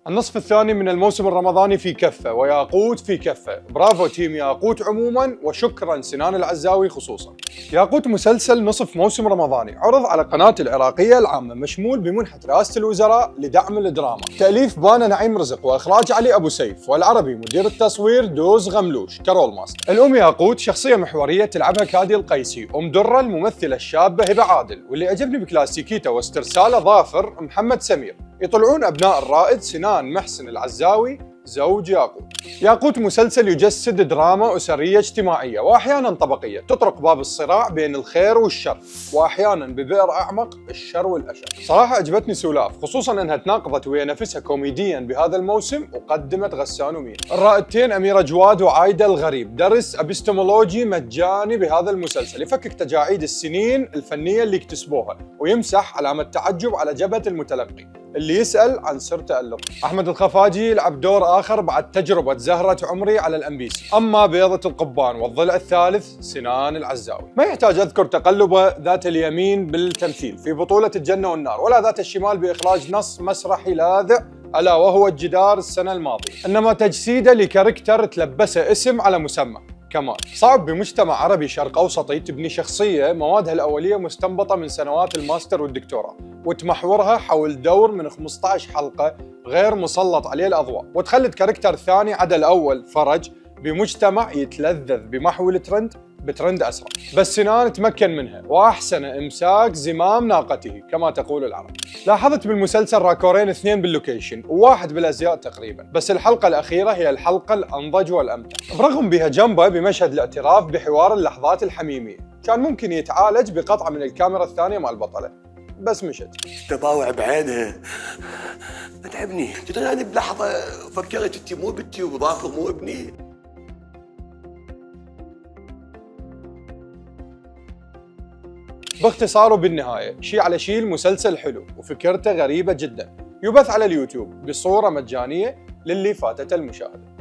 النصف الثاني من الموسم الرمضاني في كفة وياقوت في كفة. برافو تيم ياقوت عموما، وشكرا سنان العزاوي خصوصا. ياقوت مسلسل نصف موسم رمضاني عرض على قناة العراقية العامة، مشمول بمنحة رئاسة الوزراء لدعم الدراما. تأليف بانا نعيم رزق، وإخراج علي أبو سيف، والعربي مدير التصوير دوز غملوش كرول ماستر. الأم ياقوت شخصية محورية تلعبها كادي القيسي، أم درة الممثلة الشابة هبة عادل، واللي عجبني بكلاسيكيته واسترساله ظافر محمد سمير. يطلعون أبناء الرائد سنان محسن العزاوي زوج ياقوت. ياقوت مسلسل يجسد دراما أسرية اجتماعية وأحيانا طبقية، تطرق باب الصراع بين الخير والشر، وأحيانا ببئر أعمق الشر والأشر. صراحة عجبتني سولاف، خصوصا أنها تناقضت ويا نفسها كوميديا بهذا الموسم، وقدمت غسان ومين. الرائدتين أميرة جواد وعايدة الغريب، درس أبستمولوجي مجاني بهذا المسلسل، يفكك تجاعيد السنين الفنية اللي اكتسبوها، ويمسح علامة تعجب على جبهة المتلقي اللي يسأل عن سر تألق. أحمد الخفاجي يلعب دور آخر بعد تجربة زهرة عمري على الأنبيسي. أما بيضة القبان والضلع الثالث سنان العزاوي، ما يحتاج أذكر تقلبه ذات اليمين بالتمثيل في بطولة الجنة والنار، ولا ذات الشمال بإخراج نص مسرحي لاذع ألا وهو الجدار السنة الماضية، إنما تجسيده لكاركتر تلبسه اسم على مسمى. كمان صعب بمجتمع عربي شرق أوسطي تبني شخصية موادها الأولية مستنبطة من سنوات الماستر والدكتوراه، وتمحورها حول دور من 15 حلقة غير مسلط عليه الأضواء، وتخلد كاركتر ثاني عدا الأول فرج بمجتمع يتلذذ بمحو الترند بترند أسرع. بس سنان تمكن منها، وأحسن إمساك زمام ناقته كما تقول العرب. لاحظت بالمسلسل راكورين، 2 باللوكيشن وواحد بالأزياء تقريبا، بس الحلقة الأخيرة هي الحلقة الأنضج والأمتع، برغم بها جنبه بمشهد الاعتراف بحوار اللحظات الحميمية كان ممكن يتعالج بقطعة من الكاميرا الثانية مع البطلة، بس مشت. تباوع بعينها متعبني، تدري أنا بلحظة فكرت أنت مو بنتي وظافر مو ابني. باختصار وبالنهاية، شي على شي المسلسل حلو وفكرته غريبة جدا، يبث على اليوتيوب بصورة مجانية للي فاتته المشاهدة.